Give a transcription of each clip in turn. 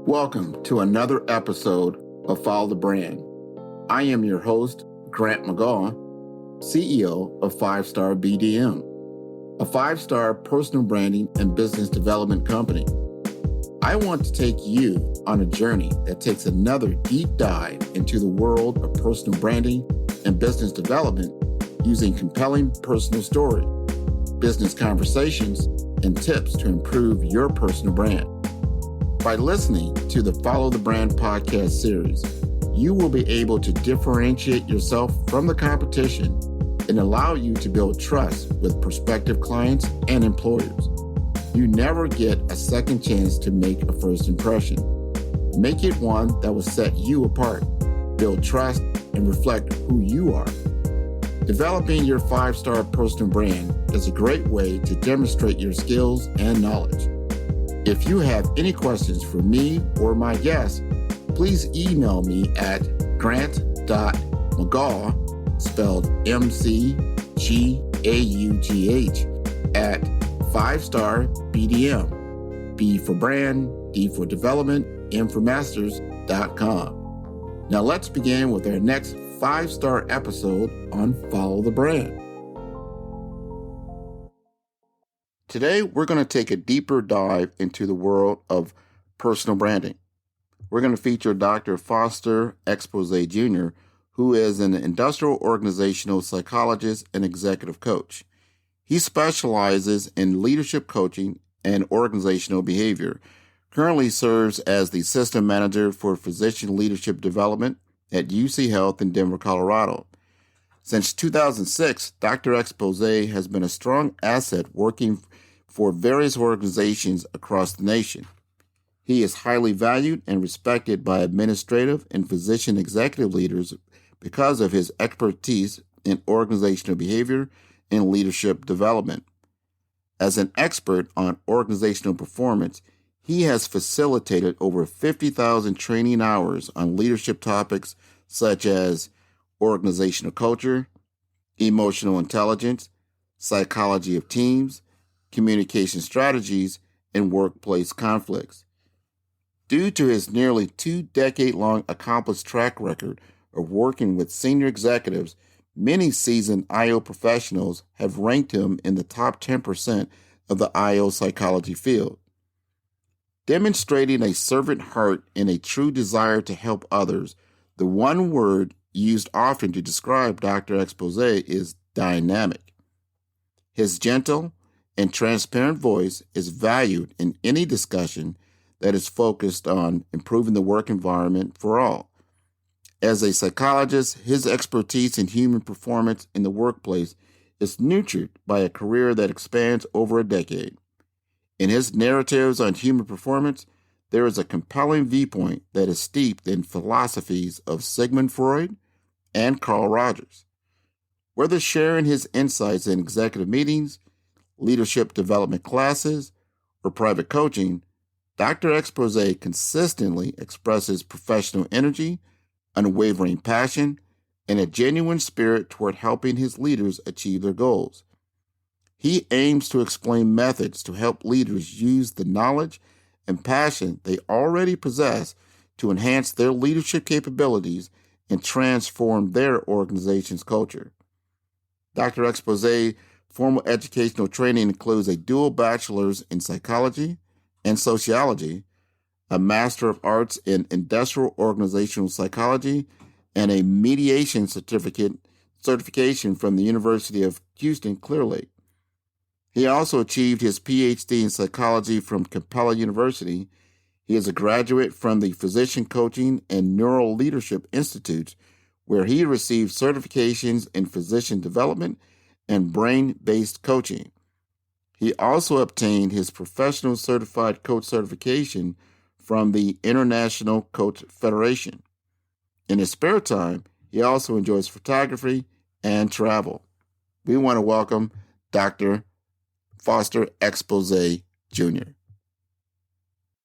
Welcome to another episode of Follow the Brand. I am your host, Grant McGaw, CEO of 5-Star BDM, a 5-star personal branding and business development company. I want to take you on a journey that takes another deep dive into the world of personal branding and business development using compelling personal story, business conversations, and tips to improve your personal brand. By listening to the Follow the Brand podcast series, you will be able to differentiate yourself from the competition and allow you to build trust with prospective clients and employers. You never get a second chance to make a first impression. Make it one that will set you apart, build trust, and reflect who you are. Developing your 5-star personal brand is a great way to demonstrate your skills and knowledge. If you have any questions for me or my guests, please email me at grant.mcgaugh, spelled M-C-G-A-U-G-H, at 5-star BDM, B for brand, D for development, M for masters.com. Now let's begin with our next 5-star episode on Follow the Brand. Today, we're going to take a deeper dive into the world of personal branding. We're going to feature Dr. Foster Exposé Jr., who is an industrial organizational psychologist and executive coach. He specializes in leadership coaching and organizational behavior, currently serves as the system manager for physician leadership development at UCHealth in Denver, Colorado. Since 2006, Dr. Exposé has been a strong asset working for various organizations across the nation. He is highly valued and respected by administrative and physician executive leaders because of his expertise in organizational behavior and leadership development. As an expert on organizational performance, he has facilitated over 50,000 training hours on leadership topics such as organizational culture, emotional intelligence, psychology of teams, communication strategies, and workplace conflicts. Due to his nearly 2-decade-long accomplished track record of working with senior executives, many seasoned IO professionals have ranked him in the top 10% of the IO psychology field. Demonstrating a servant heart and a true desire to help others, the one word used often to describe Dr. Exposé is dynamic. His gentle and transparent voice is valued in any discussion that is focused on improving the work environment for all. As a psychologist, his expertise in human performance in the workplace is nurtured by a career that expands over a decade. In his narratives on human performance, there is a compelling viewpoint that is steeped in philosophies of Sigmund Freud and Carl Rogers. Whether sharing his insights in executive meetings, leadership development classes, or private coaching, Dr. Exposé consistently expresses professional energy, unwavering passion, and a genuine spirit toward helping his leaders achieve their goals. He aims to explain methods to help leaders use the knowledge and passion they already possess to enhance their leadership capabilities and transform their organization's culture. Dr. Exposé formal educational training includes a dual bachelor's in psychology and sociology, a Master of Arts in Industrial Organizational Psychology, and a mediation certification from the University of Houston Clear Lake. He also achieved his PhD in psychology from Capella University. He is a graduate from the Physician Coaching and Neural Leadership Institute, where he received certifications in physician development and brain-based coaching. He also obtained his professional certified coach certification from the International Coach Federation. In his spare time, he also enjoys photography and travel. We want to welcome Dr. Foster Exposé Jr.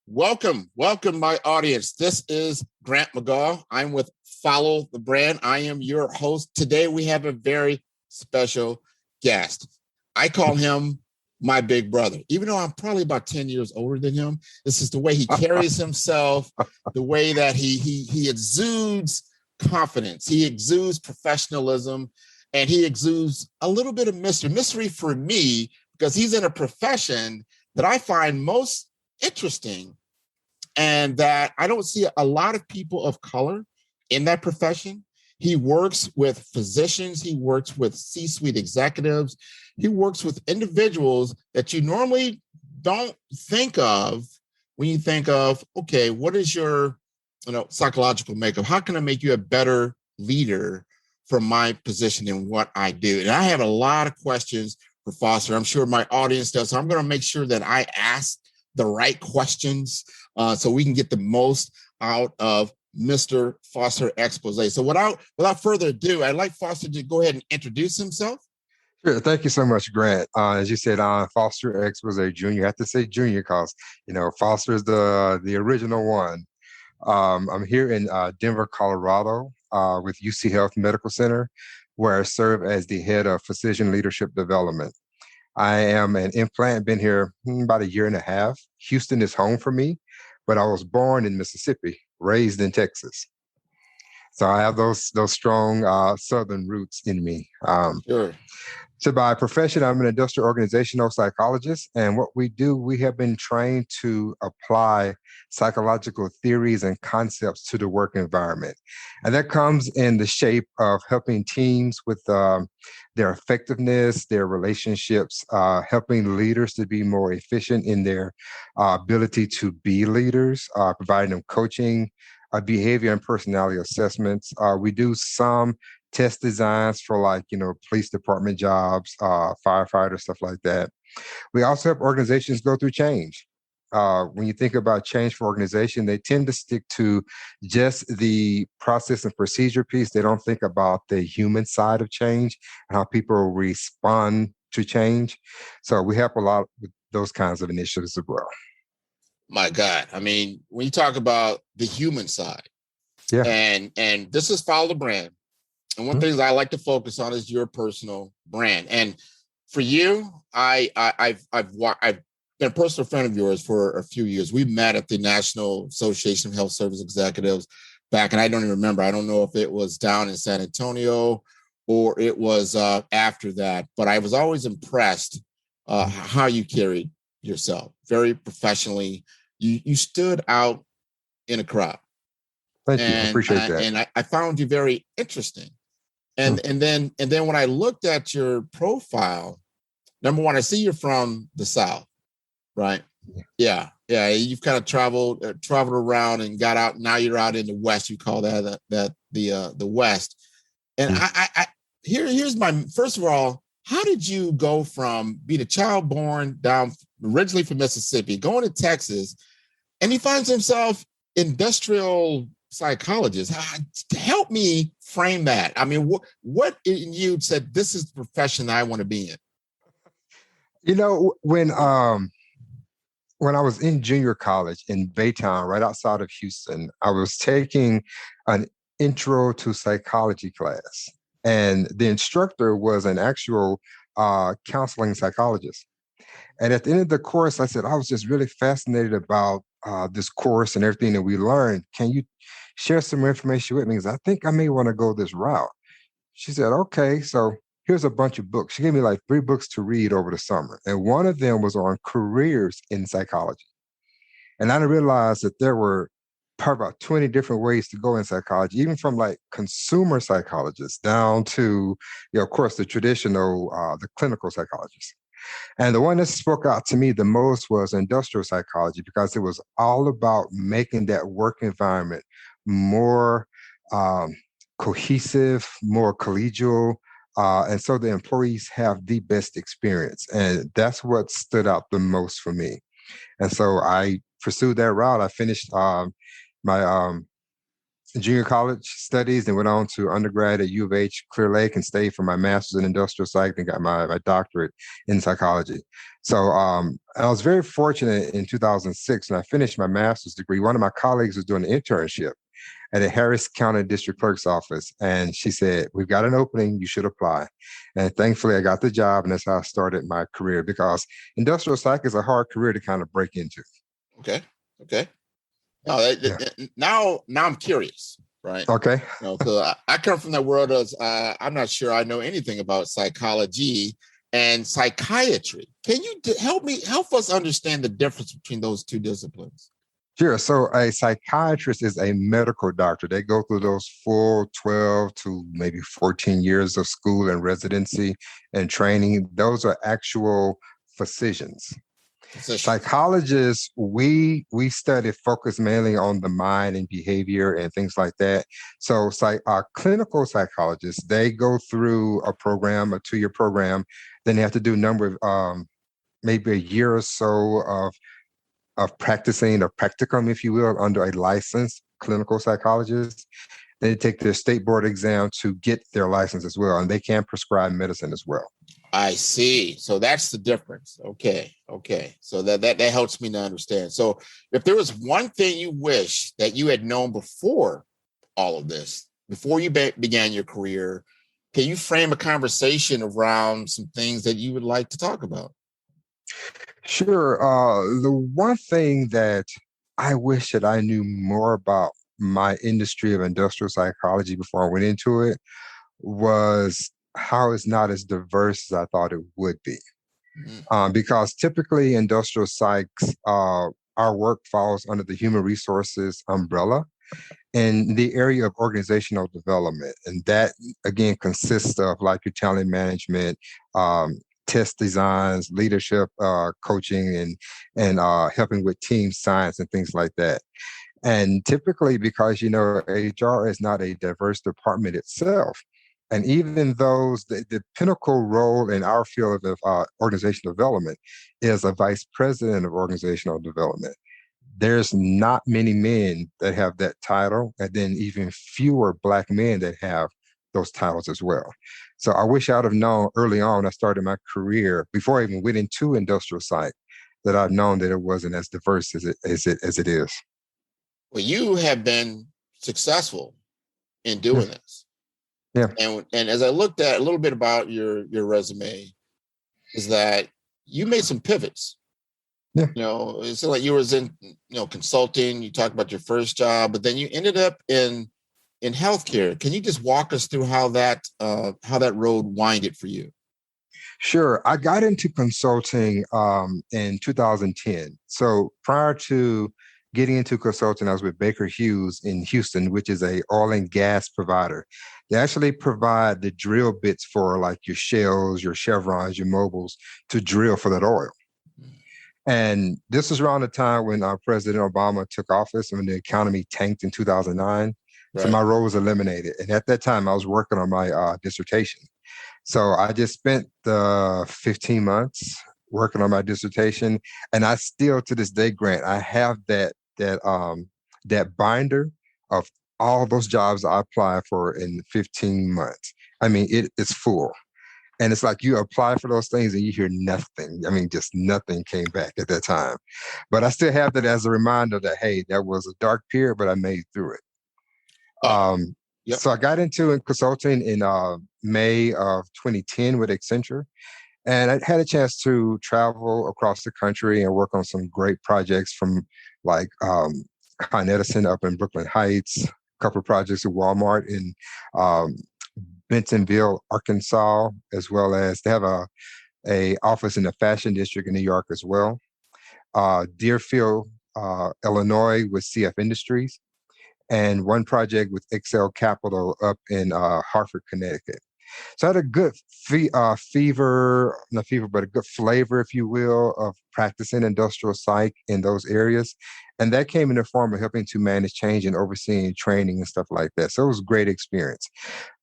Welcome, my audience. This is Grant McGaw. I'm with Follow the Brand. I am your host. Today we have a very special guest. I call him my big brother, even though I'm probably about 10 years older than him. This is the way he carries himself, the way that he exudes confidence, he exudes professionalism, and he exudes a little bit of mystery. Mystery for me, because he's in a profession that I find most interesting and that I don't see a lot of people of color in that profession. He works with physicians, he works with C-suite executives, he works with individuals that you normally don't think of when you think of, okay, what is your psychological makeup? How can I make you a better leader from my position in what I do? And I have a lot of questions for Foster. I'm sure my audience does. So I'm going to make sure that I ask the right questions so we can get the most out of Mr. Foster Exposé. So without further ado, I'd like Foster to go ahead and introduce himself. Sure. Thank you so much, Grant. As you said, Foster Exposé Jr. You have to say Junior because, Foster is the original one. I'm here in Denver, Colorado with UCHealth Medical Center, where I serve as the head of physician leadership development. I am an implant, been here about a year and a half. Houston is home for me, but I was born in Mississippi, raised in Texas. So I have those strong Southern roots in me. Sure. So by profession, I'm an industrial organizational psychologist. And what we do, we have been trained to apply psychological theories and concepts to the work environment. And that comes in the shape of helping teams with their effectiveness, their relationships, helping leaders to be more efficient in their ability to be leaders, providing them coaching, behavior and personality assessments. We do some test designs for police department jobs, firefighters, stuff like that. We also help organizations go through change. When you think about change for organization, they tend to stick to just the process and procedure piece. They don't think about the human side of change and how people respond to change. So we help a lot with those kinds of initiatives as well. My God. I mean, when you talk about the human side, yeah, and this is Follow the Brand. And one thing I like to focus on is your personal brand. And for you, I've been a personal friend of yours for a few years. We met at the National Association of Health Service Executives back, and I don't even remember. I don't know if it was down in San Antonio or it was after that, but I was always impressed how you carried yourself very professionally. You stood out in a crowd. Thank you. I appreciate that. And I found you very interesting. And then when I looked at your profile, number one, I see you're from the South, right? Yeah. You've kind of traveled around and got out. Now you're out in the West. You call that the West. And here's my first of all. How did you go from being a child born down originally from Mississippi, going to Texas, and he finds himself industrial psychologist? Help me frame that. I mean, what in you said this is the profession I want to be in? When I was in junior college in Baytown, right outside of Houston, I was taking an intro to psychology class. And the instructor was an actual counseling psychologist. And at the end of the course, I said, I was just really fascinated about this course and everything that we learned. Can you share some information with me? Because I think I may want to go this route. She said, okay, so here's a bunch of books. She gave me 3 books to read over the summer. And one of them was on careers in psychology. And I realized that there were probably about 20 different ways to go in psychology, even from consumer psychologists down to, of course, the traditional, the clinical psychologists. And the one that spoke out to me the most was industrial psychology, because it was all about making that work environment more cohesive, more collegial, and so the employees have the best experience. And that's what stood out the most for me. And so I pursued that route. I finished my junior college studies and went on to undergrad at U of H Clear Lake and stayed for my master's in industrial psych and got my doctorate in psychology. So I was very fortunate in 2006 when I finished my master's degree. One of my colleagues was doing an internship. at a Harris County District Clerk's office. And she said, "We've got an opening, you should apply." And thankfully I got the job, and that's how I started my career, because industrial psych is a hard career to kind of break into. Okay. Okay. No, Yeah. now I'm curious, right? Okay. Because I come from that world as I'm not sure I know anything about psychology and psychiatry. Can you help us understand the difference between those two disciplines? Sure. So a psychiatrist is a medical doctor. They go through those full 12 to maybe 14 years of school and residency and training. Those are actual physicians. Psychologists, we study, focus mainly on the mind and behavior and things like that. So clinical psychologists, they go through a program, a 2-year program. Then they have to do a number of maybe a year or so of practicing, a practicum, if you will, under a licensed clinical psychologist. They take their state board exam to get their license as well, and they can prescribe medicine as well. I see. So that's the difference. Okay. So that helps me to understand. So if there was one thing you wish that you had known before all of this, before you began your career, can you frame a conversation around some things that you would like to talk about? Sure. The one thing that I wish that I knew more about my industry of industrial psychology before I went into it was how it's not as diverse as I thought it would be. Because typically industrial psychs, our work falls under the human resources umbrella in the area of organizational development. And that, again, consists of like your talent management, test designs, leadership coaching, and helping with team science and things like that. And typically, because, HR is not a diverse department itself, and even those, the pinnacle role in our field of organizational development is a vice president of organizational development. There's not many men that have that title, and then even fewer Black men that have those titles as well. So I wish I'd have known early on when I started my career, before I even went into industrial psych, that I'd known that it wasn't as diverse as it is. Well, you have been successful in doing this. Yeah. And as I looked at a little bit about your resume, is that you made some pivots. Yeah. It's like you was in, consulting, you talked about your first job, but then you ended up in healthcare. Can you just walk us through how that road winded for you? Sure. I got into consulting in 2010. So prior to getting into consulting, I was with Baker Hughes in Houston, which is a oil and gas provider. They actually provide the drill bits for like your Shells, your Chevrons, your Mobiles to drill for that oil. And this was around the time when President Obama took office and when the economy tanked in 2009. Right. So my role was eliminated. And at that time, I was working on my dissertation. So I just spent 15 months working on my dissertation. And I still, to this day, Grant, I have that binder of all those jobs I applied for in 15 months. I mean, it's full. And it's like you apply for those things and you hear nothing. I mean, just nothing came back at that time. But I still have that as a reminder that, hey, that was a dark period, but I made through it. Yep. So I got into consulting in May of 2010 with Accenture. And I had a chance to travel across the country and work on some great projects, from like Con Edison up in Brooklyn Heights, a couple of projects at Walmart in Bentonville, Arkansas, as well as they have a office in the fashion district in New York as well. Deerfield, Illinois with CF Industries, and one project with Excel Capital up in Hartford, Connecticut. So I had a good a good flavor, if you will, of practicing industrial psych in those areas. And that came in the form of helping to manage change and overseeing training and stuff like that. So it was a great experience.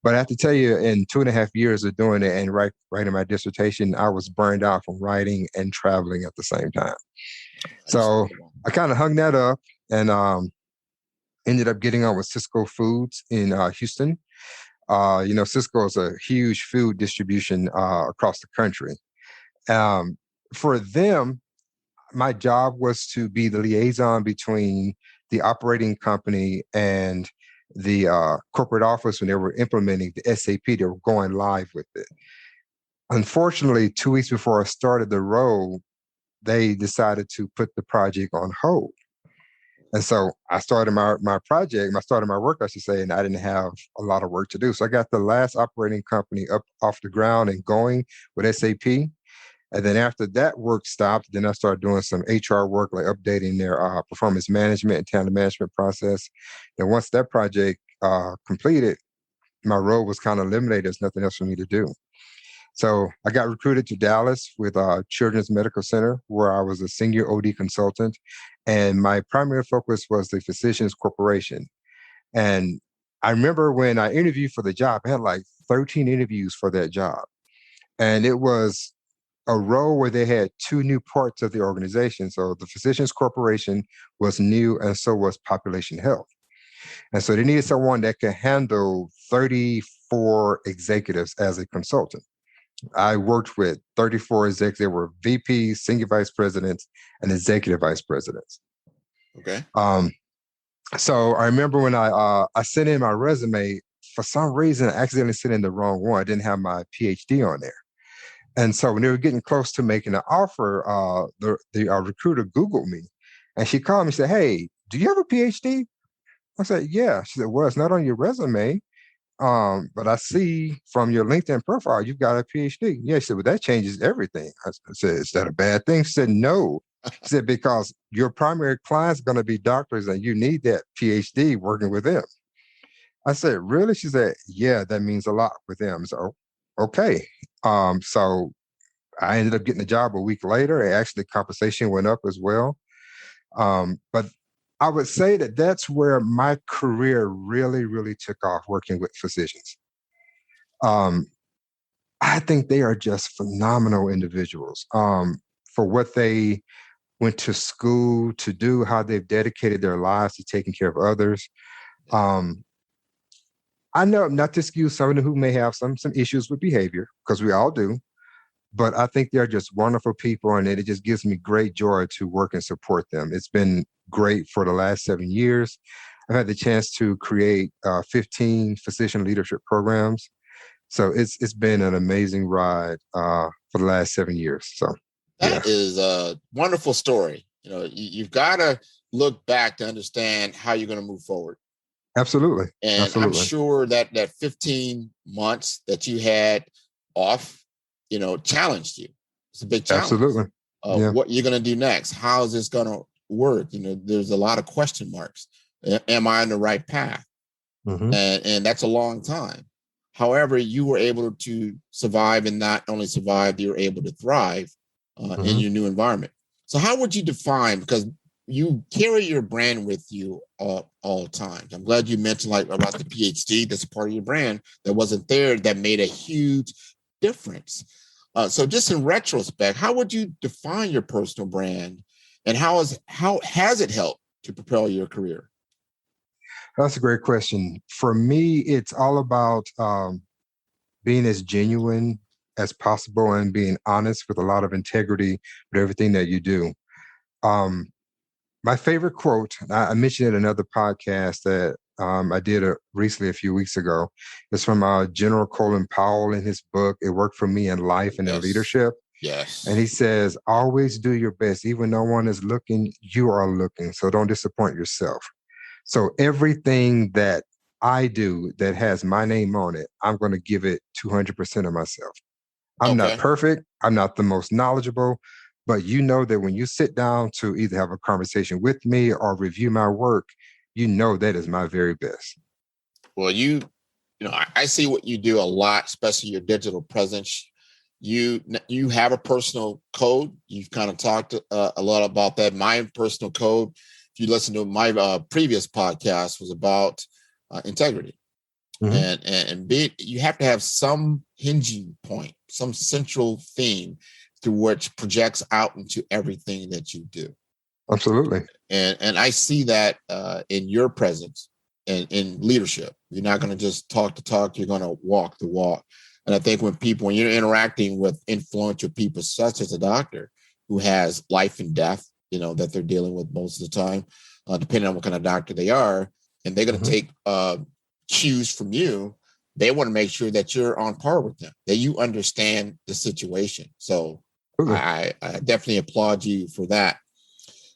But I have to tell you, in 2.5 years of doing it and writing my dissertation, I was burned out from writing and traveling at the same time. So I kind of hung that up and ended up getting on with Cisco Foods in Houston. Cisco is a huge food distribution across the country. For them, my job was to be the liaison between the operating company and the corporate office when they were implementing the SAP. They were going live with it. Unfortunately, 2 weeks before I started the role, they decided to put the project on hold. And so I started my project, I started my work, I should say, and I didn't have a lot of work to do. So I got the last operating company up off the ground and going with SAP. And then after that work stopped, then I started doing some HR work, like updating their performance management and talent management process. And once that project completed, my role was kind of eliminated. There's nothing else for me to do. So I got recruited to Dallas with Children's Medical Center, where I was a senior OD consultant. And my primary focus was the Physicians Corporation. And I remember when I interviewed for the job, I had like 13 interviews for that job. And it was a role where they had two new parts of the organization. So the Physicians Corporation was new, and so was population health. And so they needed someone that could handle 34 executives as a consultant. I worked with 34 executives. They were VPs, senior vice presidents, and executive vice presidents. Okay. So I remember when I sent in my resume, for some reason, I accidentally sent in the wrong one. I didn't have my PhD on there. And so when they were getting close to making an offer, the recruiter Googled me, and she called me and said, "Hey, do you have a PhD?" I said, "Yeah." She said, "Well, it's not on your resume. But I see from your LinkedIn profile, you've got a PhD." Yeah, she said, "Well, that changes everything." I said, "Is that a bad thing?" She said, "No." She said, "Because your primary client's going to be doctors and you need that PhD working with them." I said, "Really?" She said, "Yeah, that means a lot with them." So, okay. So I ended up getting the job a week later. And actually, compensation went up as well. But I would say that that's where my career really, really took off, working with physicians. Um, I think they are just phenomenal individuals for what they went to school to do, how they've dedicated their lives to taking care of others. Um, I know, not to excuse someone who may have some issues with behavior, because we all do, but I think they're just wonderful people, and it just gives me great joy to work and support them. It's been great for the last 7 years. I've had the chance to create 15 physician leadership programs. So it's been an amazing ride for the last 7 years. So yeah, That is a wonderful story. You've got to look back to understand how you're going to move forward. absolutely, And I'm absolutely, sure that 15 months that you had off, challenged you. It's a big challenge. absolutely. Yeah, What you're going to do next? How is this going to work? There's a lot of question marks. Am I on the right path? hmm And that's a long time. However, you were able to survive, and not only survive, you were able to thrive in your new environment. So how would you define, because you carry your brand with you all times. I'm glad you mentioned like about the PhD. That's a part of your brand that wasn't there, that made a huge difference. So just in retrospect, how would you define your personal brand, and how has it helped to propel your career? That's a great question. For me, it's all about being as genuine as possible and being honest with a lot of integrity with everything that you do. Um, my favorite quote, I mentioned it in another podcast that I did recently a few weeks ago, is from General Colin Powell in his book, It Worked for Me in Life and in Yes. Leadership. And Yes. he says, always do your best. Even no one is looking, you are looking. So don't disappoint yourself. So everything that I do that has my name on it, I'm going to give it 200% of myself. I'm not Okay. perfect. I'm not the most knowledgeable, but you know that when you sit down to either have a conversation with me or review my work, you know that is my very best. Well, I see what you do a lot, especially your digital presence. You have a personal code. You've kind of talked a lot about that. My personal code, if you listen to my previous podcast, was about integrity. Mhm. And you have to have some hinging point, some central theme through which projects out into everything that you do. Absolutely. And I see that in your presence and in leadership. You're not going to just talk the talk, you're going to walk the walk. And I think when you're interacting with influential people, such as a doctor who has life and death, that they're dealing with most of the time, depending on what kind of doctor they are, and they're going to take cues from you. They want to make sure that you're on par with them, that you understand the situation. So I definitely applaud you for that.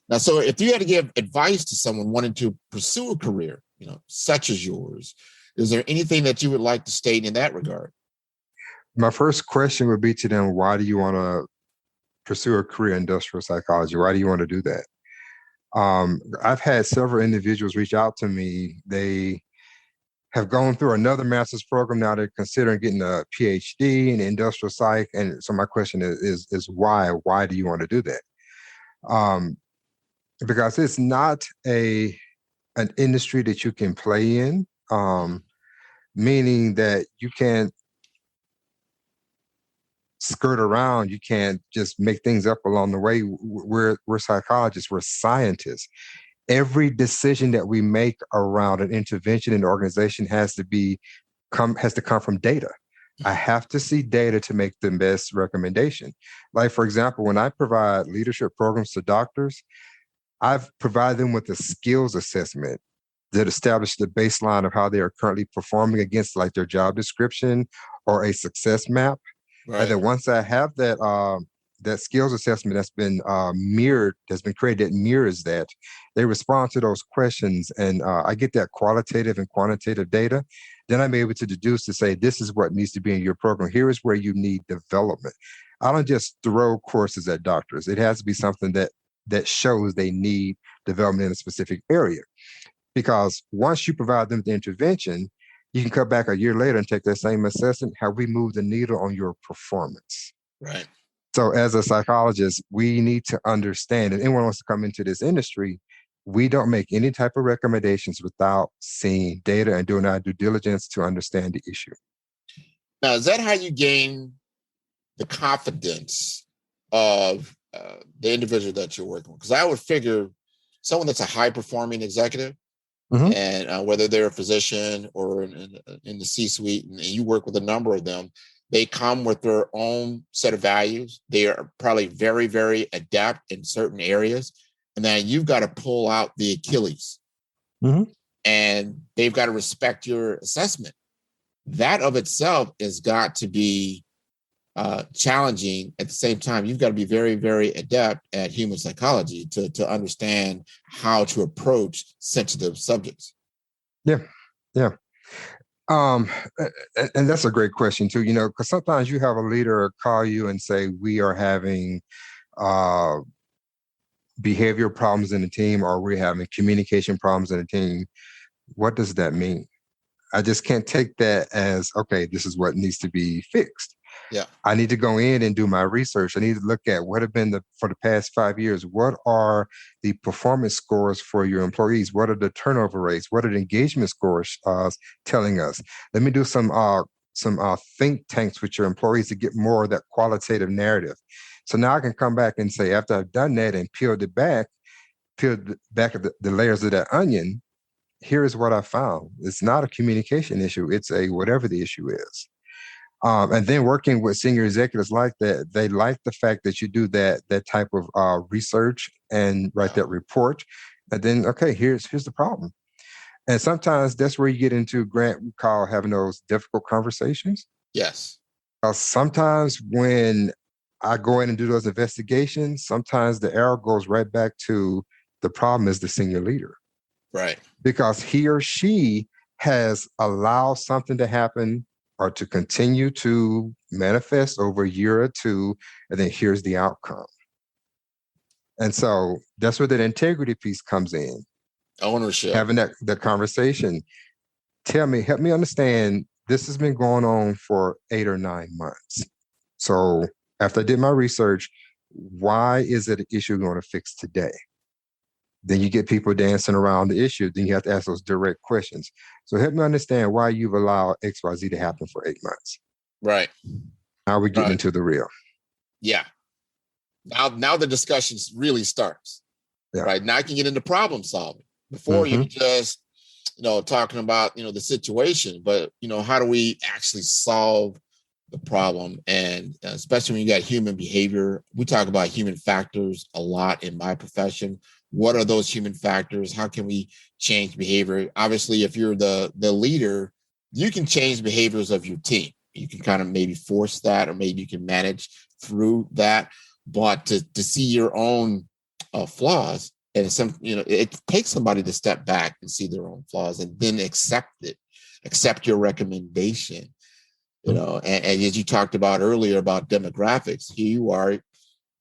Now, so if you had to give advice to someone wanting to pursue a career, such as yours, is there anything that you would like to state in that regard? My first question would be to them, why do you want to pursue a career in industrial psychology? Why do you want to do that? I've had several individuals reach out to me. They have gone through another master's program. Now they're considering getting a PhD in industrial psych. And so my question is why? Why do you want to do that? Because it's not an industry that you can play in, meaning that you can't skirt around. You can't just make things up along the way. We're psychologists. We're scientists. Every decision that we make around an intervention in the organization has to come from data. I have to see data to make the best recommendation. Like, for example, when I provide leadership programs to doctors, I've provided them with a skills assessment that establishes the baseline of how they are currently performing against like their job description or a success map. Right. And then once I have that skills assessment that's been mirrored, that's been created that mirrors that, they respond to those questions, and I get that qualitative and quantitative data. Then I'm able to deduce to say, this is what needs to be in your program. Here is where you need development. I don't just throw courses at doctors. It has to be something that shows they need development in a specific area. Because once you provide them the intervention, you can come back a year later and take that same assessment. Have we moved the needle on your performance? Right. So as a psychologist, we need to understand, and anyone wants to come into this industry, we don't make any type of recommendations without seeing data and doing our due diligence to understand the issue. Now, is that how you gain the confidence of the individual that you're working with? Because I would figure someone that's a high-performing executive, and whether they're a physician or in the C-suite, and you work with a number of them, they come with their own set of values. They are probably very, very adept in certain areas. And then you've got to pull out the Achilles. And they've got to respect your assessment. That of itself has got to be challenging. At the same time, you've got to be very, very adept at human psychology to understand how to approach sensitive subjects. Yeah. And that's a great question too, because sometimes you have a leader call you and say, we are having behavior problems in the team, or we're having communication problems in the team. What does that mean? I just can't take that as, okay, this is what needs to be fixed. Yeah. I need to go in and do my research. I need to look at what have been for the past 5 years. What are the performance scores for your employees? What are the turnover rates? What are the engagement scores telling us? Let me do some think tanks with your employees to get more of that qualitative narrative. So now I can come back and say, after I've done that and peeled back the layers of that onion, here is what I found. It's not a communication issue. It's a whatever the issue is. And then working with senior executives like that, they like the fact that you do that type of research and write that report. And then, okay, here's the problem. And sometimes that's where you get into, Grant, we call having those difficult conversations. Yes. Sometimes when I go in and do those investigations, sometimes the arrow goes right back to the problem is the senior leader. Right. Because he or she has allowed something to happen or to continue to manifest over a year or two, and then here's the outcome. And so that's where that integrity piece comes in. Ownership. Having that conversation. Help me understand, this has been going on for 8 or 9 months. So after I did my research, why is it an issue you're going to fix today? Then you get people dancing around the issue. Then you have to ask those direct questions. So help me understand why you've allowed XYZ to happen for 8 months. Right. Now we're getting into the real. Yeah. Now the discussion really starts. Yeah. Right. Now I can get into problem solving. Before you just, talking about, the situation, but, how do we actually solve the problem? And especially when you got human behavior, we talk about human factors a lot in my profession. what are those human factors? How can we change behavior? Obviously, if you're the leader, you can change behaviors of your team. You can kind of maybe force that, or maybe you can manage through that. But to see your own flaws, and it takes somebody to step back and see their own flaws and then accept your recommendation. And as you talked about earlier about demographics, here you are.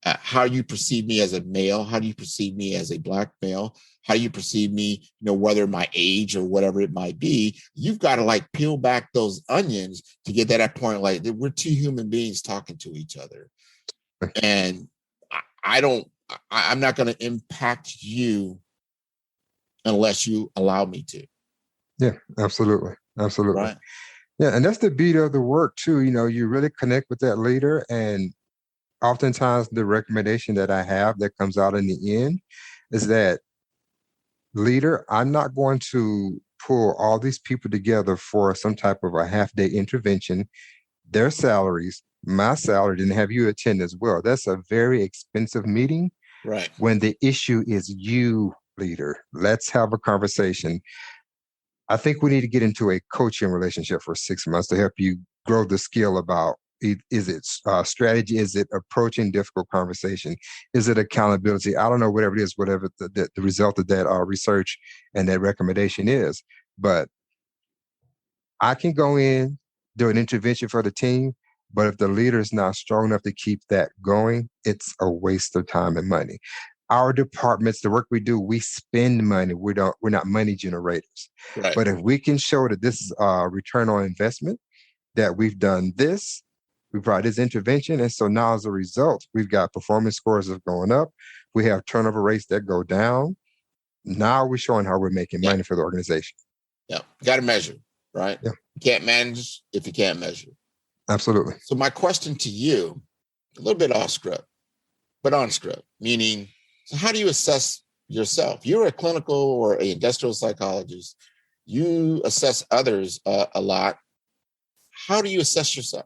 How you perceive me as a male, how do you perceive me as a Black male, how do you perceive me, whether my age or whatever it might be. You've got to like peel back those onions to get to that point, like we're two human beings talking to each other. And I'm not going to impact you unless you allow me to. Yeah, absolutely. Absolutely. Right. Yeah. And that's the beauty of the work too. You really connect with that leader, and oftentimes the recommendation that I have that comes out in the end is that, leader, I'm not going to pull all these people together for some type of a half-day intervention. Their salaries, my salary, and have you attend as well. That's a very expensive meeting. Right. When the issue is you, leader, let's have a conversation. I think we need to get into a coaching relationship for 6 months to help you grow the skill about, is it strategy? Is it approaching difficult conversation? Is it accountability? I don't know, whatever it is, whatever the result of that research and that recommendation is. But I can go in, do an intervention for the team, but if the leader is not strong enough to keep that going, it's a waste of time and money. Our departments, the work we do, we spend money. We're not money generators. Right. But if we can show that this is a return on investment, that we've done this, we brought this intervention, and so now as a result, we've got performance scores that are going up. We have turnover rates that go down. Now we're showing how we're making money for the organization. Yeah, got to measure, right? Yeah. You can't manage if you can't measure. Absolutely. So my question to you, a little bit off script, but on script, meaning, so how do you assess yourself? You're a clinical or an industrial psychologist. You assess others a lot. How do you assess yourself?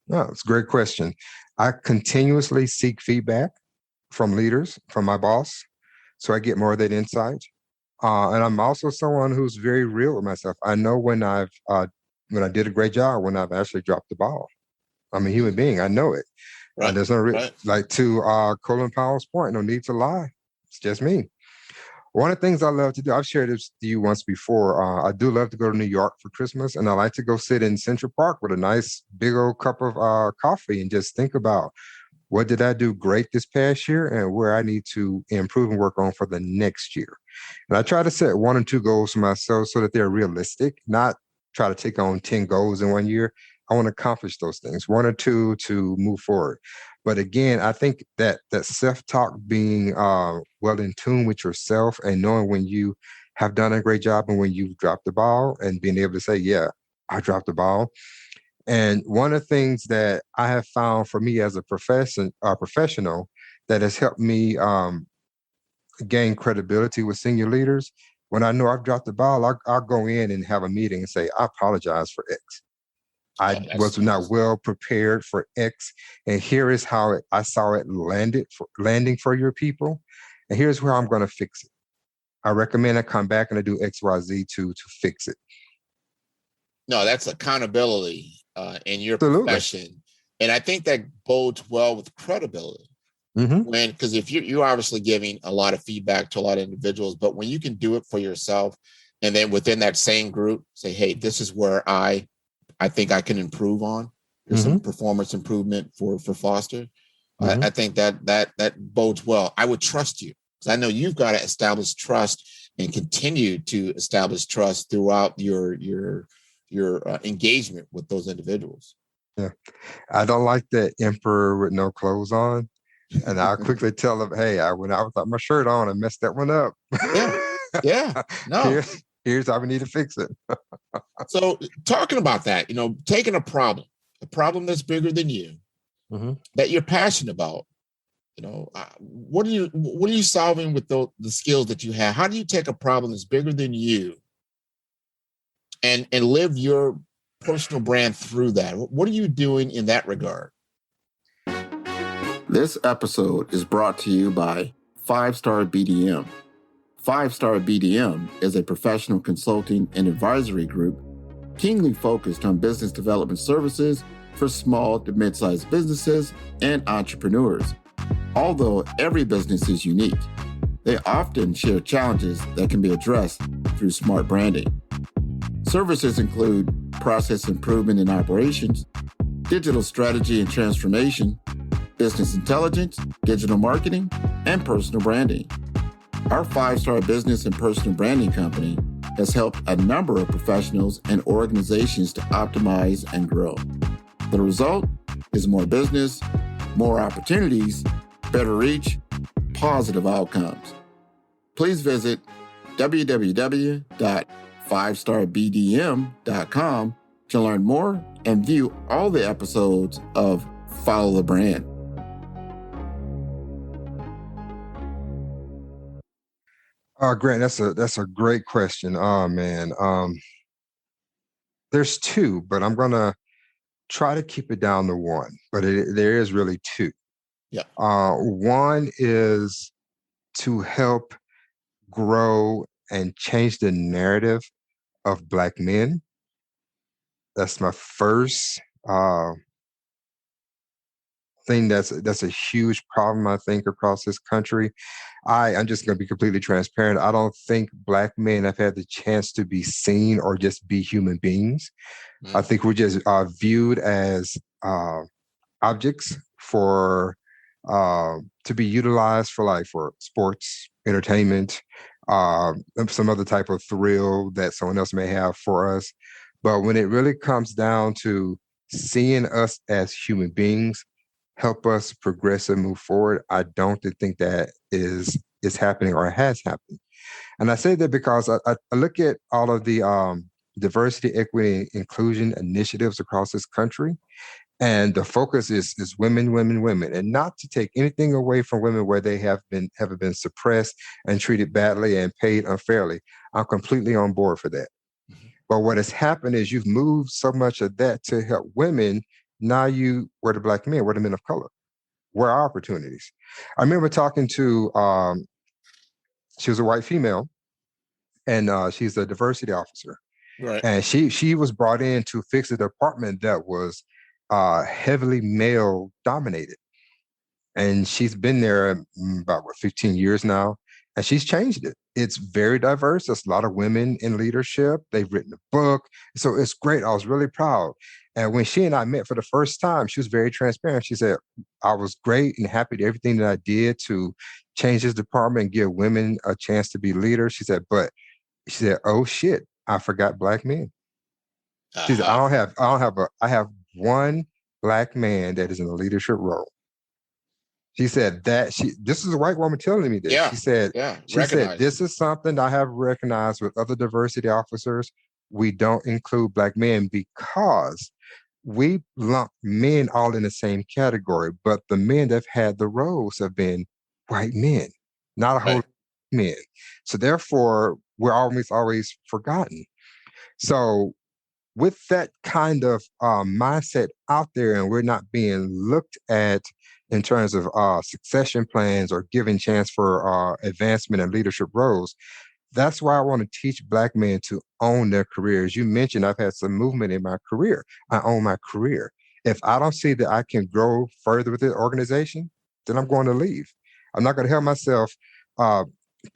No, it's a great question. I continuously seek feedback from leaders, from my boss, so I get more of that insight. And I'm also someone who's very real with myself. I know when I did a great job, when I've actually dropped the ball. I'm a human being. I know it. Right. There's no like to Colin Powell's point, no need to lie. It's just me. One of the things I love to do, I've shared this to you once before. I do love to go to New York for Christmas, and I like to go sit in Central Park with a nice big old cup of coffee and just think about, what did I do great this past year and where I need to improve and work on for the next year. And I try to set 1 or 2 goals for myself so that they're realistic, not try to take on 10 goals in 1 year. I want to accomplish those things, 1 or 2 to move forward. But again, I think that self-talk, being well in tune with yourself and knowing when you have done a great job and when you've dropped the ball, and being able to say, yeah, I dropped the ball. And one of the things that I have found for me as a professional that has helped me gain credibility with senior leaders, when I know I've dropped the ball, I'll go in and have a meeting and say, I apologize for X. I was not well prepared for X, and here is how I saw it landing for your people, and here's where I'm going to fix it. I recommend I come back and I do X, Y, Z to fix it. No, that's accountability in your Absolutely. profession, and I think that bodes well with credibility. Because if you're obviously giving a lot of feedback to a lot of individuals, but when you can do it for yourself, and then within that same group say, hey, this is where I think I can improve on. There's some performance improvement for Foster. I think that bodes well. I would trust you, because I know you've got to establish trust and continue to establish trust throughout your engagement with those individuals. Yeah, I don't like that emperor with no clothes on, and I'll quickly tell them, hey, when I without my shirt on, I messed that one up. Yeah. No. Here's how we need to fix it. So talking about that, taking a problem that's bigger than you, that you're passionate about, what are you solving with the skills that you have? How do you take a problem that's bigger than you and live your personal brand through that? What are you doing in that regard? This episode is brought to you by 5-Star BDM. 5-Star BDM is a professional consulting and advisory group keenly focused on business development services for small to mid-sized businesses and entrepreneurs. Although every business is unique, they often share challenges that can be addressed through smart branding. Services include process improvement in operations, digital strategy and transformation, business intelligence, digital marketing, and personal branding. Our 5-Star business and personal branding company has helped a number of professionals and organizations to optimize and grow. The result is more business, more opportunities, better reach, positive outcomes. Please visit www.5starbdm.com to learn more and view all the episodes of Follow the Brand. Grant, that's a great question. Oh man, there's two, but I'm gonna try to keep it down to one. But there is really two. Yeah. One is to help grow and change the narrative of Black men. That's my first thing that's a huge problem, I think, across this country. I'm just going to be completely transparent. I don't think Black men have had the chance to be seen or just be human beings. I think we're just viewed as objects for to be utilized for sports, entertainment, some other type of thrill that someone else may have for us. But when it really comes down to seeing us as human beings, help us progress and move forward, I don't think that is happening or has happened. And I say that because I look at all of the diversity, equity, inclusion initiatives across this country, and the focus is women, women, women, and not to take anything away from women where they haven't been suppressed and treated badly and paid unfairly. I'm completely on board for that. Mm-hmm. But what has happened is you've moved so much of that to help women. Now we're the Black men, we're the men of color. Where are our opportunities? I remember talking to, she was a white female, and she's a diversity officer. Right. And she was brought in to fix a department that was heavily male dominated. And she's been there about 15 years now, and she's changed it. It's very diverse. There's a lot of women in leadership. They've written a book. So it's great. I was really proud. And when she and I met for the first time, she was very transparent. She said, I was great and happy to everything that I did to change this department and give women a chance to be leaders. She said, oh shit, I forgot Black men. She said, I have one Black man that is in a leadership role. She said this is a white woman telling me this. Yeah. She said, this is something I have recognized with other diversity officers. We don't include Black men because we lump men all in the same category, but the men that have had the roles have been white men, not a whole lot of men. So therefore, we're always forgotten. So with that kind of mindset out there, and we're not being looked at in terms of succession plans or giving chance for advancement and leadership roles, that's why I want to teach Black men to own their careers. You mentioned I've had some movement in my career. I own my career. If I don't see that I can grow further with the organization, then I'm going to leave. I'm not going to have myself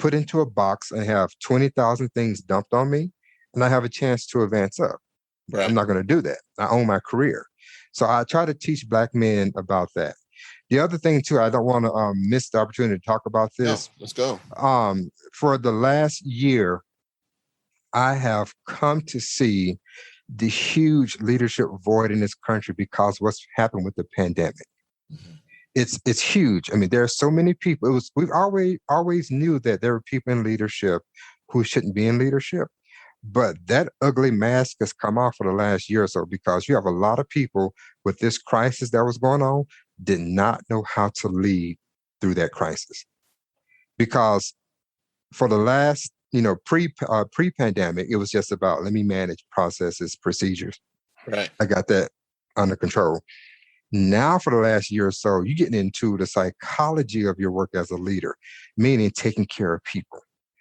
put into a box and have 20,000 things dumped on me, and I have a chance to advance up. Right. I'm not going to do that. I own my career. So I try to teach Black men about that. The other thing, too, I don't want to miss the opportunity to talk about this. No, let's go. For the last year, I have come to see the huge leadership void in this country because what's happened with the pandemic. Mm-hmm. It's huge. I mean, there are so many people. We've always knew that there were people in leadership who shouldn't be in leadership. But that ugly mask has come off for the last year or so because you have a lot of people with this crisis that was going on did not know how to lead through that crisis. Because for the last, pre-pandemic, it was just about let me manage processes, procedures. Right. I got that under control. Now, for the last year or so, you're getting into the psychology of your work as a leader, meaning taking care of people,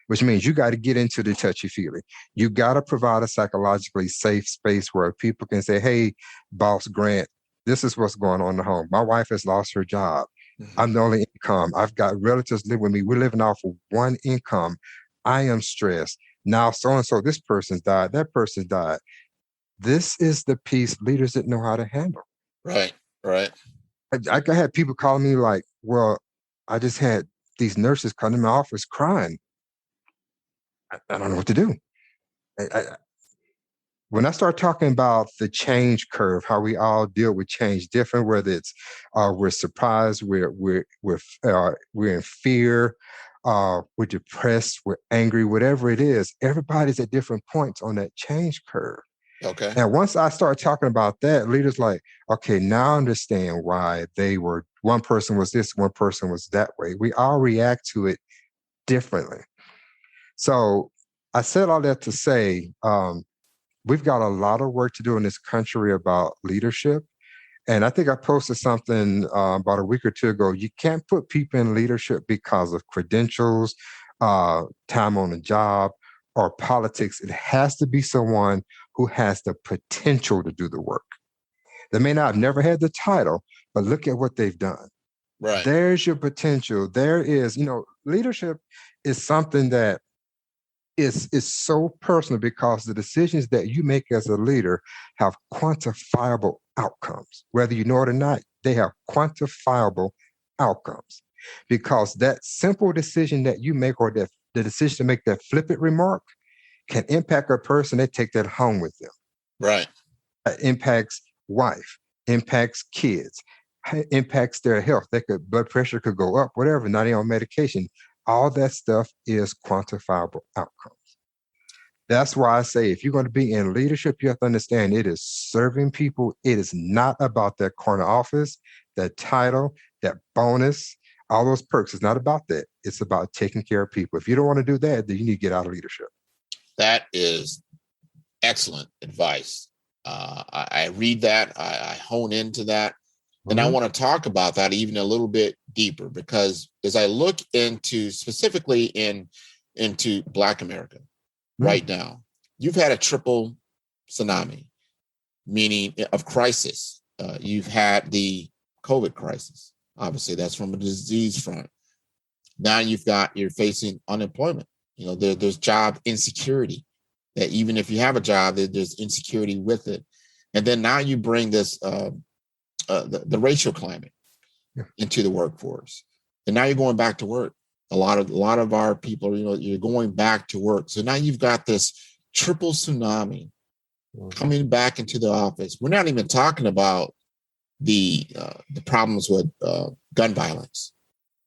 which means you got to get into the touchy-feely. You got to provide a psychologically safe space where people can say, hey, boss Grant, this is what's going on in the home. My wife has lost her job. Mm-hmm. I'm the only income. I've got relatives live with me. We're living off of one income. I am stressed. Now, so-and-so, this person's died. That person's died. This is the piece leaders didn't know how to handle. Right, right. I had people calling me like, well, I just had these nurses come to my office crying. I don't know what to do. I, when I start talking about the change curve, how we all deal with change different, whether it's we're surprised, we're in fear, we're depressed, we're angry, whatever it is, everybody's at different points on that change curve. Okay. And once I start talking about that, leaders like, okay, now I understand why one person was this, one person was that way. We all react to it differently. So I said all that to say, we've got a lot of work to do in this country about leadership. And I think I posted something about a week or two ago. You can't put people in leadership because of credentials, time on the job, or politics. It has to be someone who has the potential to do the work. They may not have never had the title, but look at what they've done. Right. There's your potential. There is, leadership is something that is so personal because the decisions that you make as a leader have quantifiable outcomes. Whether you know it or not, they have quantifiable outcomes because that simple decision that you make or the decision to make that flippant remark can impact a person. They take that home with them. Right. It impacts wife, impacts kids, impacts their health. Blood pressure could go up, whatever, not even on medication. All that stuff is quantifiable outcomes. That's why I say if you're going to be in leadership, you have to understand it is serving people. It is not about that corner office, that title, that bonus, all those perks. It's not about that. It's about taking care of people. If you don't want to do that, then you need to get out of leadership. That is excellent advice. I read that, I hone into that, and I want to talk about that even a little bit deeper because as I look into specifically into Black America right now, you've had a triple tsunami, meaning of crisis. You've had the COVID crisis. Obviously, that's from a disease front. Now you're facing unemployment. There's job insecurity. That even if you have a job, there's insecurity with it. And then now you bring this the racial climate into the workforce, and now you're going back to work. A lot of our people, you're going back to work. So now you've got this triple tsunami coming back into the office. We're not even talking about the problems with gun violence,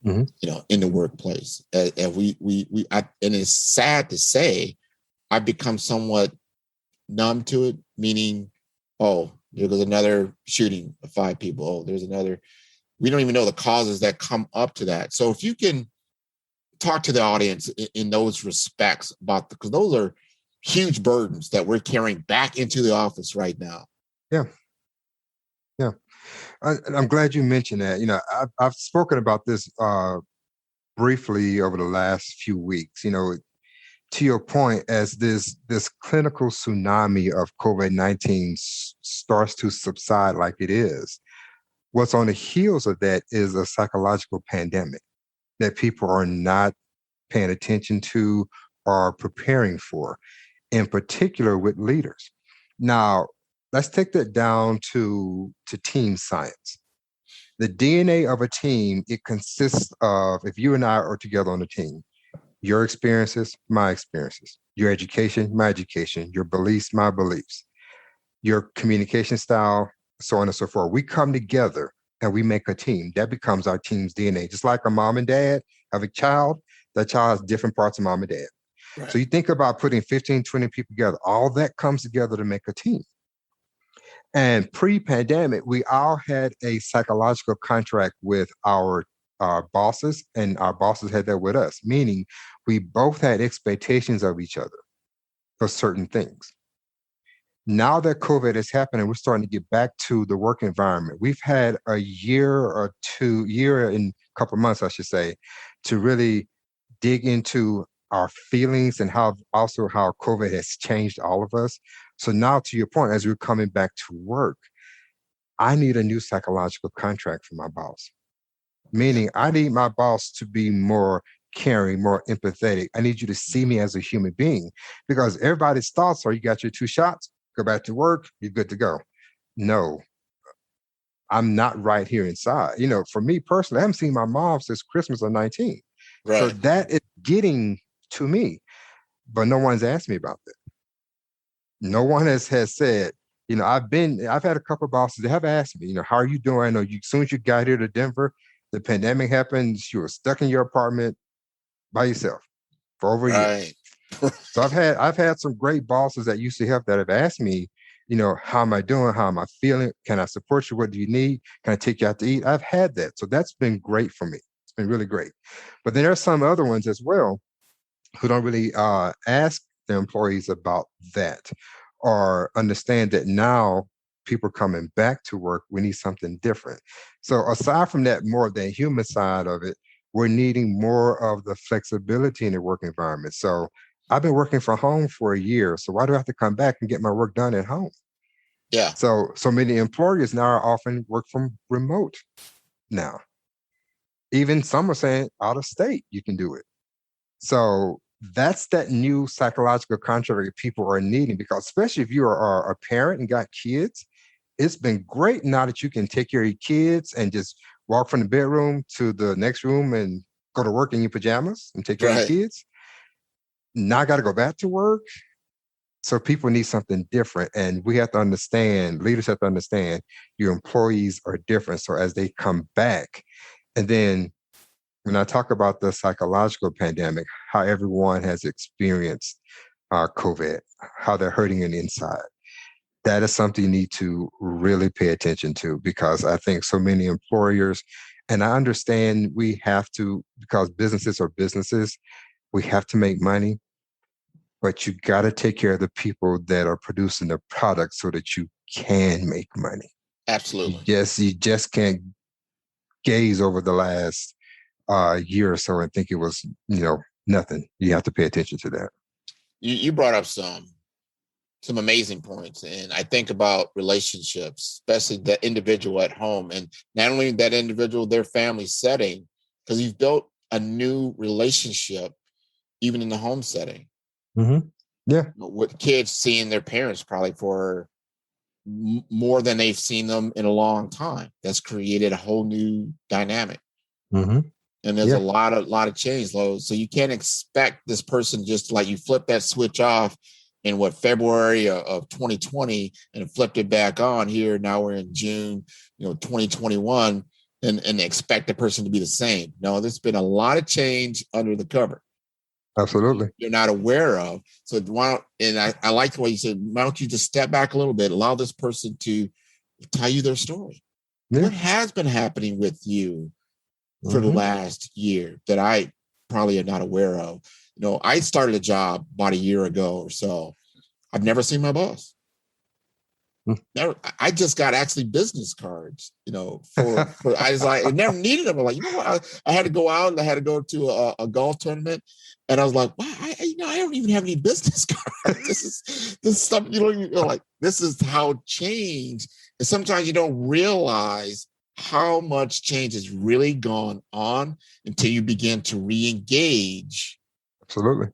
in the workplace. And it's sad to say, I've become somewhat numb to it, meaning, oh, there goes another shooting of 5 people. Oh, there's another. We don't even know the causes that come up to that. So if you can talk to the audience in those respects about, because those are huge burdens that we're carrying back into the office right now. Yeah. I'm glad you mentioned that. I've spoken about this briefly over the last few weeks. To your point, as this clinical tsunami of COVID-19 starts to subside like it is, what's on the heels of that is a psychological pandemic that people are not paying attention to or preparing for, in particular with leaders. Now, let's take that down to team science. The DNA of a team, it consists of, if you and I are together on a team, your experiences, my experiences, your education, my education, your beliefs, my beliefs, your communication style, so on and so forth. We come together and we make a team. That becomes our team's DNA. Just like a mom and dad have a child, that child has different parts of mom and dad. Right. So you think about putting 15, 20 people together, all that comes together to make a team. And pre-pandemic, we all had a psychological contract with our bosses, and our bosses had that with us, meaning we both had expectations of each other for certain things. Now that COVID is happening, we're starting to get back to the work environment. We've had a year and a couple of months, I should say, to really dig into our feelings and how COVID has changed all of us. So now, to your point, as we're coming back to work, I need a new psychological contract for my boss. Yeah. Meaning, I need my boss to be more caring, more empathetic. I need you to see me as a human being, because everybody's thoughts are, you got your 2 shots, go back to work, you're good to go. No, I'm not right here inside. For me personally, I haven't seen my mom since Christmas of 19. So Right. that is getting to me, but no one's asked me about that. No one has said, I've had a couple of bosses that have asked me, how are you doing? I know as soon as you got here to Denver, the pandemic happened, you were stuck in your apartment by yourself for over a year. Right. So I've had some great bosses at UCHealth that have asked me, how am I doing? How am I feeling? Can I support you? What do you need? Can I take you out to eat? I've had that. So that's been great for me. It's been really great. But then there are some other ones as well who don't really ask their employees about that, or understand that now people coming back to work, we need something different. So aside from that, more the human side of it, we're needing more of the flexibility in the work environment. So I've been working from home for a year. So why do I have to come back and get my work done at home? Yeah. So many employers now are offering work from remote now. Even some are saying out of state, you can do it. So that's that new psychological contract that people are needing, because especially if you are a parent and got kids, it's been great now that you can take care of your kids and just walk from the bedroom to the next room and go to work in your pajamas and take care of your Right. kids. Now I got to go back to work. So people need something different. And we have to understand, leaders have to understand your employees are different. So as they come back, and then when I talk about the psychological pandemic, how everyone has experienced COVID, how they're hurting on the inside, that is something you need to really pay attention to, because I think so many employers, and I understand we have to, because businesses are businesses, we have to make money, but you got to take care of the people that are producing the product so that you can make money. Absolutely. You just can't gaze over the last year or so and think it was, nothing. You have to pay attention to that. You brought up some amazing points, and I think about relationships, especially the individual at home, and not only that individual, their family setting, because you've built a new relationship even in the home setting. Mm-hmm. Yeah. With kids seeing their parents probably for more than they've seen them in a long time. That's created a whole new dynamic. Mm-hmm. And there's Yeah. a lot of change, Lo. So you can't expect this person just like you flip that switch off in February of 2020 and flipped it back on here. Now we're in June, 2021, and expect the person to be the same. No, there's been a lot of change under the cover. Absolutely. You're not aware of. So I like the way you said, why don't you just step back a little bit, allow this person to tell you their story. Yeah. What has been happening with you for the Mm-hmm. last year that I probably am not aware of? I started a job about a year ago or so. I've never seen my boss. Never. I just got actually business cards, for I was like, I never needed them. I'm like, what? I had to go out and I had to go to a golf tournament. And I was like, wow, I don't even have any business cards. This is stuff, like, this is how change. And sometimes you don't realize how much change has really gone on until you begin to re-engage Absolutely.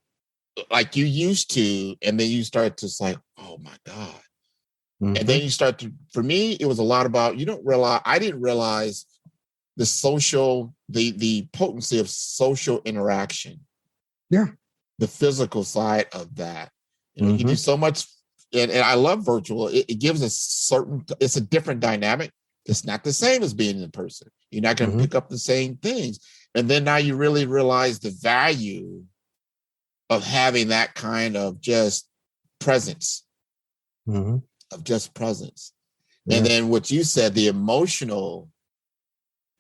like you used to. And then you start to say, oh my God. Mm-hmm. And then you start to, for me, it was a lot about, I didn't realize the potency of social interaction. Yeah. The physical side of that. You Mm-hmm. can do so much. And I love virtual. It gives it's a different dynamic. It's not the same as being in person. You're not going to pick up the same things. And then now you really realize the value of having that kind of just presence. Mm-hmm. Of just presence. Yeah. And then what you said, the emotional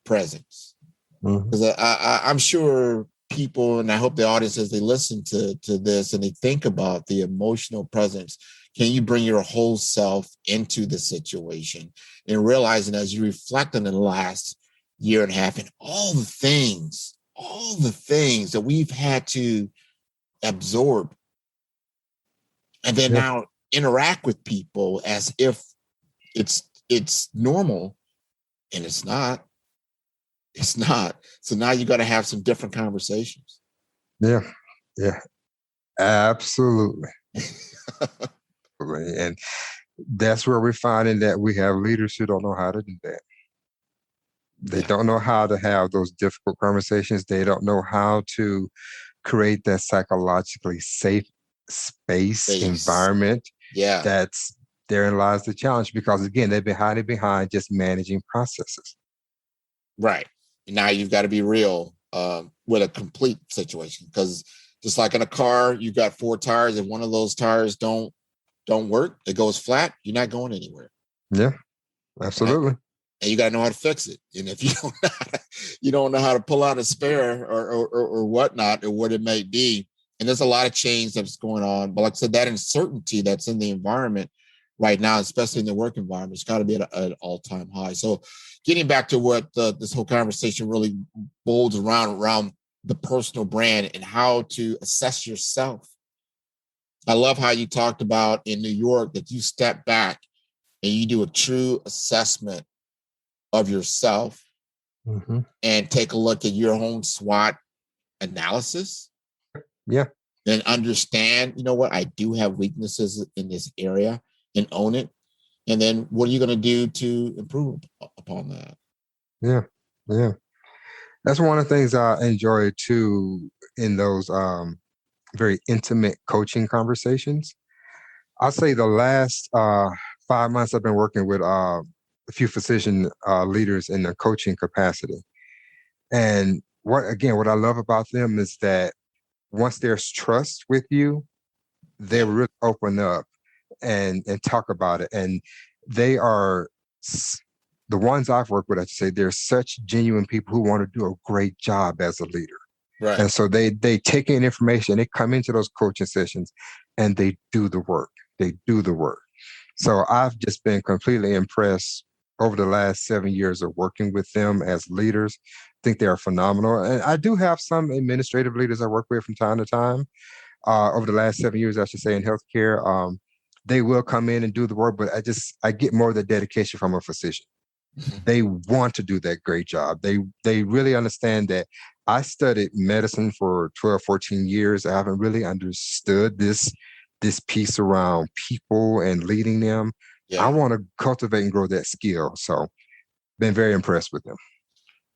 presence. Because I'm sure people, and I hope the audience, as they listen to this and they think about the emotional presence, Can you bring your whole self into the situation and realizing as you reflect on the last year and a half and all the things that we've had to absorb and then Yeah. now interact with people as if it's normal, and it's not. It's not. So now you got to have some different conversations. Yeah. Yeah. Absolutely. And that's where we're finding that we have leaders who don't know how to do that. They Yeah. don't know how to have those difficult conversations. They don't know how to create that psychologically safe space Space. environment. Yeah. That's therein lies the challenge because again, they've been hiding behind just managing processes. Right. Now you've got to be real with a complete situation, because just like in a car, you've got four tires. If one of those tires don't work, it goes flat, you're not going anywhere. Yeah, Right? absolutely. And you got to know how to fix it. And if you don't know how to pull out a spare or whatnot, or what it may be, and there's a lot of change that's going on. But like I said, that uncertainty that's in the environment right now, especially in the work environment, it's got to be at an all-time high. So getting back to what this whole conversation really boils around the personal brand and how to assess yourself. I love how you talked about in New York that you step back and you do a true assessment of yourself Mm-hmm. and take a look at your own SWOT analysis. Yeah. And understand, you know what, I do have weaknesses in this area, and own it. And then what are you going to do to improve upon that? Yeah. Yeah. That's one of the things I enjoy too in those very intimate coaching conversations. I'll say the last 5 months I've been working with a few physician leaders in the coaching capacity. And what I love about them is that once there's trust with you, they Yeah. really open up and talk about it. And they are the ones I've worked with, I should say, they're such genuine people who want to do a great job as a leader. Right. And so they take in information, they come into those coaching sessions and they do the work. They do the work. So I've just been completely impressed over the last 7 years of working with them as leaders. I think they are phenomenal. And I do have some administrative leaders I work with from time to time. Over the last 7 years, I should say, in healthcare, they will come in and do the work, but I get more of the dedication from a physician. They want to do that great job. They really understand that I studied medicine for 12, 14 years. I haven't really understood this piece around people and leading them. I Yeah. want to cultivate and grow that skill. So been very impressed with them.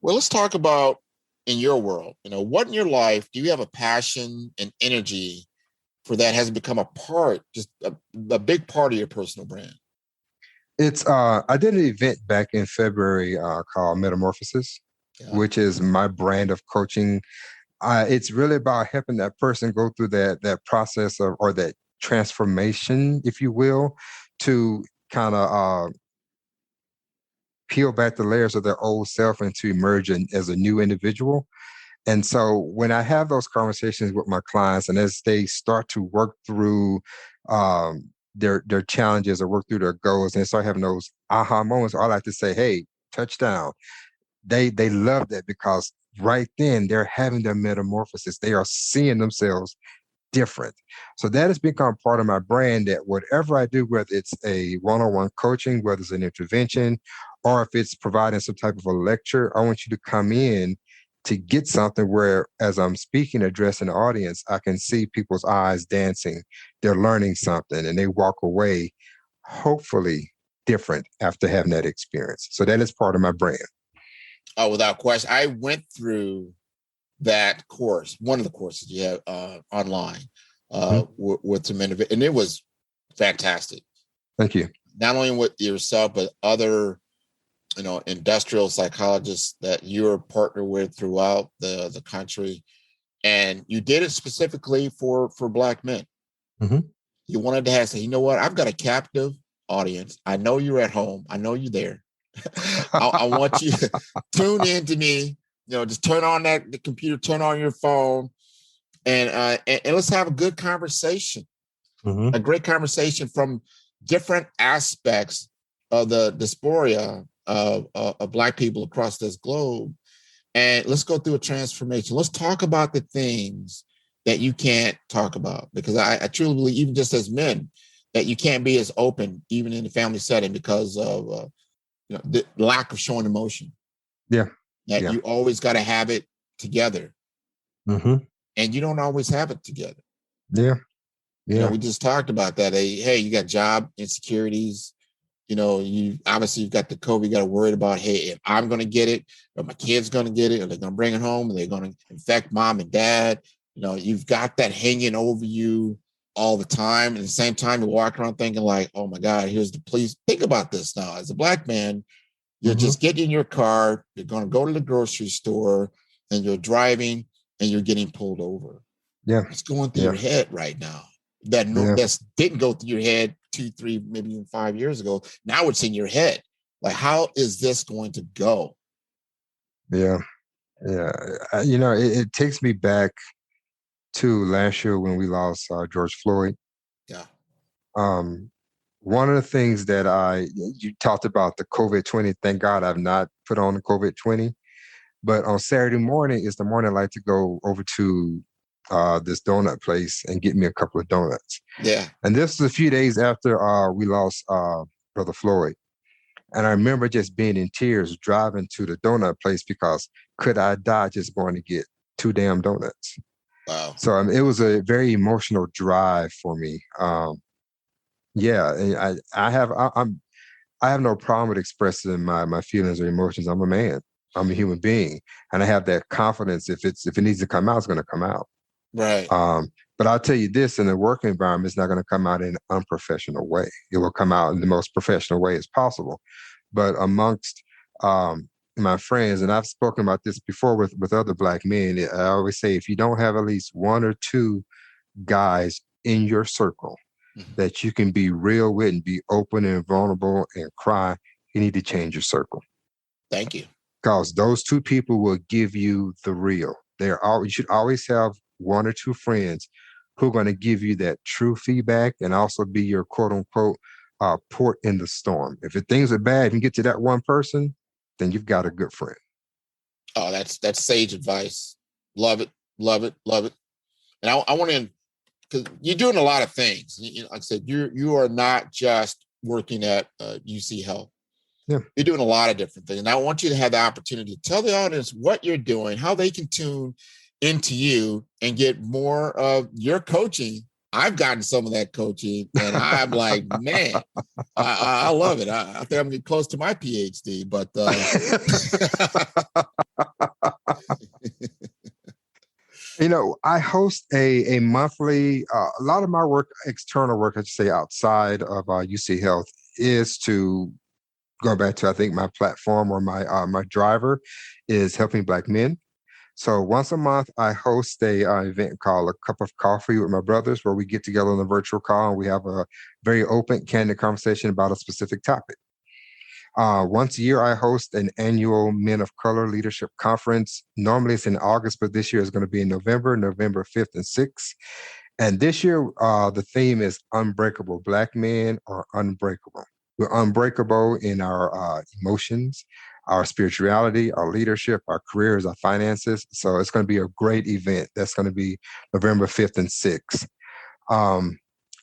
Well, let's talk about in your world, what in your life do you have a passion and energy for that has become a part, just a big part of your personal brand? It's I did an event back in February called Metamorphosis, Yeah. which is my brand of coaching. It's really about helping that person go through that process of or that transformation, if you will, to kind of peel back the layers of their old self and to emerge as a new individual. And so when I have those conversations with my clients, and as they start to work through their challenges or work through their goals, and they start having those aha moments, I like to say, "Hey, touchdown!" They love that because right then they're having their metamorphosis. They are seeing themselves different. So that has become part of my brand that whatever I do, whether it's a one-on-one coaching, whether it's an intervention, or if it's providing some type of a lecture, I want you to come in to get something where as I'm speaking, addressing the audience, I can see people's eyes dancing. They're learning something and they walk away hopefully different after having that experience. So that is part of my brand. Oh, without question. I went through that course, one of the courses you have online with some individuals, and it was fantastic. Thank you. Not only with yourself, but other, industrial psychologists that you're partnered with throughout the country. And you did it specifically for Black men. Mm-hmm. You wanted to have, say, you know what? I've got a captive audience. I know you're at home. I know you're there. I want you to tune in to me. Just turn on the computer, turn on your phone, and let's have a good conversation. A great conversation from different aspects of the dysphoria of Black people across this globe. And let's go through a transformation. Let's talk about the things that you can't talk about, because I truly believe, even just as men, that you can't be as open, even in the family setting, because of the lack of showing emotion. Yeah. That you always got to have it together. And you don't always have it together. Yeah. We just talked about that. Hey, you got job insecurities. You've got the COVID. You got to worry about, hey, if I'm going to get it, or my kid's going to get it, or they're going to bring it home, and they're going to infect mom and dad. You've got that hanging over you all the time. And at the same time, you walk around thinking like, oh my God, please think about this now. As a Black man, you're just getting in your car, you're going to go to the grocery store, and you're driving, and you're getting pulled over. Yeah. It's going through your head right now. That didn't go through your head 2, 3, maybe even 5 years ago. Now it's in your head. Like, how is this going to go? Yeah. It takes me back to last year when we lost George Floyd. Yeah. One of the things that you talked about, the COVID-20. Thank God I've not put on the COVID-20. But on Saturday morning is the morning I like to go over to this donut place and get me a couple of donuts. Yeah. And this is a few days after we lost Brother Floyd. And I remember just being in tears driving to the donut place, because could I die just going to get 2 damn donuts? Wow. So it was a very emotional drive for me. I have no problem with expressing my feelings or emotions. I'm a man. I'm a human being, and I have that confidence. If it needs to come out, it's going to come out. Right. But I'll tell you this: in the work environment, it's not going to come out in an unprofessional way. It will come out in the most professional way as possible. But amongst my friends, and I've spoken about this before with other Black men, I always say, if you don't have at least 1 or 2 guys in your circle that you can be real with and be open and vulnerable and cry, you need to change your circle. Thank you. Because those 2 people will give you the real. You should always have 1 or 2 friends who are going to give you that true feedback and also be your quote unquote port in the storm. If things are bad and get to that one person, then you've got a good friend. Oh, that's sage advice. Love it, love it, love it. And I want to, because you're doing a lot of things. Like I said, you are not just working at UCHealth. Yeah. You're doing a lot of different things. And I want you to have the opportunity to tell the audience what you're doing, how they can tune into you and get more of your coaching. I've gotten some of that coaching, and I'm like, man, I love it. I think I'm getting close to my PhD, but I host a monthly, a lot of my work, external work, I should say, outside of UCHealth, is to go back to, I think, my platform or my driver is helping Black men. So once a month, I host a event called A Cup of Coffee with my brothers, where we get together on a virtual call and we have a very open, candid conversation about a specific topic. Once a year, I host an annual Men of Color Leadership Conference. Normally it's in August, but this year is going to be in November 5th and 6th. And this year, the theme is Unbreakable. Black men are unbreakable. We're unbreakable in our emotions, our spirituality, our leadership, our careers, our finances. So it's going to be a great event. That's going to be November 5th and 6th.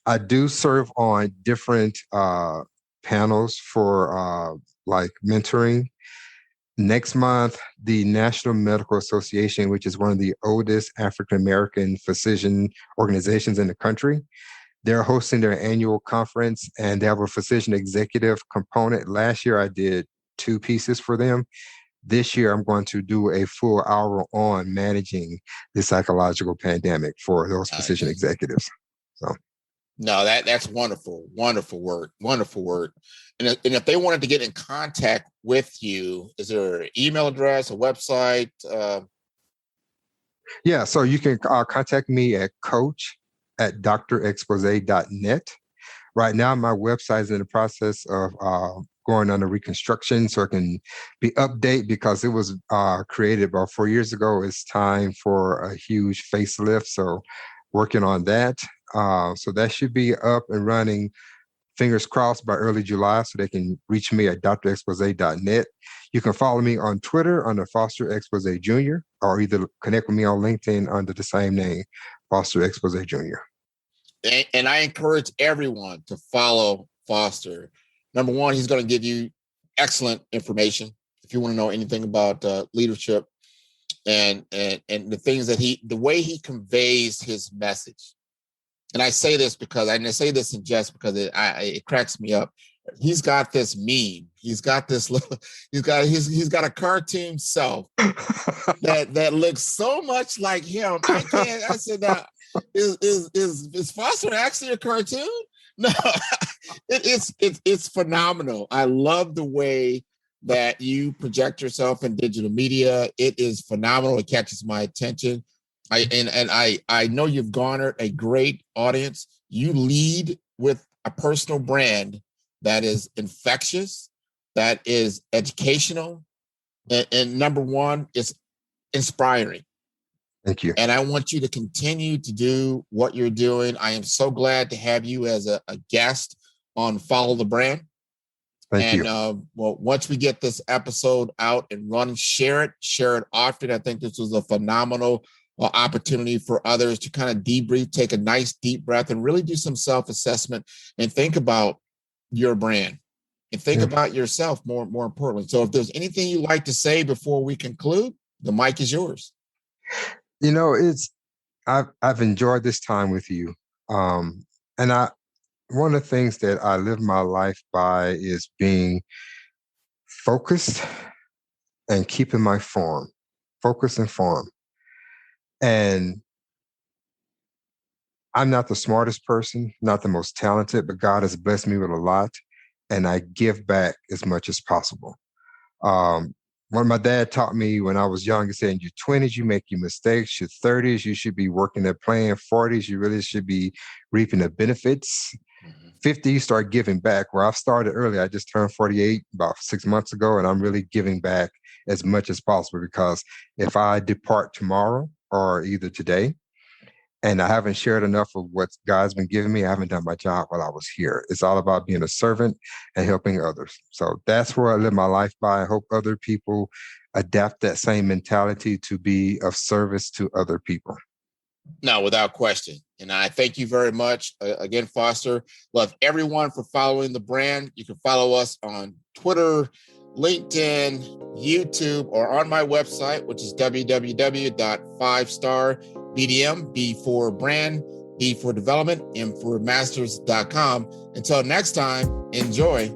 I do serve on different panels for like mentoring. Next month, the National Medical Association, which is one of the oldest African-American physician organizations in the country, they're hosting their annual conference, and they have a physician executive component. Last year, I did 2 pieces for them. This year, I'm going to do a full hour on managing the psychological pandemic for those physician executives. So, no, that's wonderful, wonderful work, wonderful work. And if they wanted to get in contact with you, is there an email address, a website? Yeah, so you can contact me at coach@drexposé.net. Right now, my website is in the process of going under reconstruction so it can be updated, because it was created about 4 years ago. It's time for a huge facelift, so working on that. So that should be up and running, fingers crossed, by early July, so they can reach me at drexpose.net. You can follow me on Twitter under Foster Expose Jr., or either connect with me on LinkedIn under the same name, Foster Expose Jr. And I encourage everyone to follow Foster. Number one, he's going to give you excellent information if you want to know anything about leadership and the things that the way he conveys his message. And I say this because I say this in jest because it cracks me up. He's got this meme. He's got this little. He's got a cartoon self that looks so much like him. I can't. I said, now, is Foster actually a cartoon? No, it's phenomenal. I love the way that you project yourself in digital media. It is phenomenal. It catches my attention. I know you've garnered a great audience. You lead with a personal brand that is infectious, that is educational, and number one, it's inspiring. Thank you. And I want you to continue to do what you're doing. I am so glad to have you as a guest on Follow the Brand. Thank you. Well, once we get this episode out and running, share it often. I think this was a phenomenal opportunity for others to kind of debrief, take a nice deep breath, and really do some self-assessment and think about your brand and think about yourself more importantly. So if there's anything you'd like to say before we conclude, the mic is yours. You know, I've enjoyed this time with you. And one of the things that I live my life by is being focused and keeping my form, focus and form. And I'm not the smartest person, not the most talented, but God has blessed me with a lot, and I give back as much as possible. What my dad taught me when I was young, he said, in your 20s, you make your mistakes. Your 30s, you should be working at playing. 40s, you really should be reaping the benefits. 50, you start giving back. Where I've started early, I just turned 48 about 6 months ago, and I'm really giving back as much as possible, because if I depart tomorrow or either today, and I haven't shared enough of what God's been giving me, I haven't done my job while I was here. It's all about being a servant and helping others. So that's where I live my life by. I hope other people adapt that same mentality to be of service to other people. No, without question. And I thank you very much. Again, Foster, love everyone for following the brand. You can follow us on Twitter, LinkedIn, YouTube, or on my website, which is www.5starbdm, B for brand, D for development, M for masters.com. Until next time, enjoy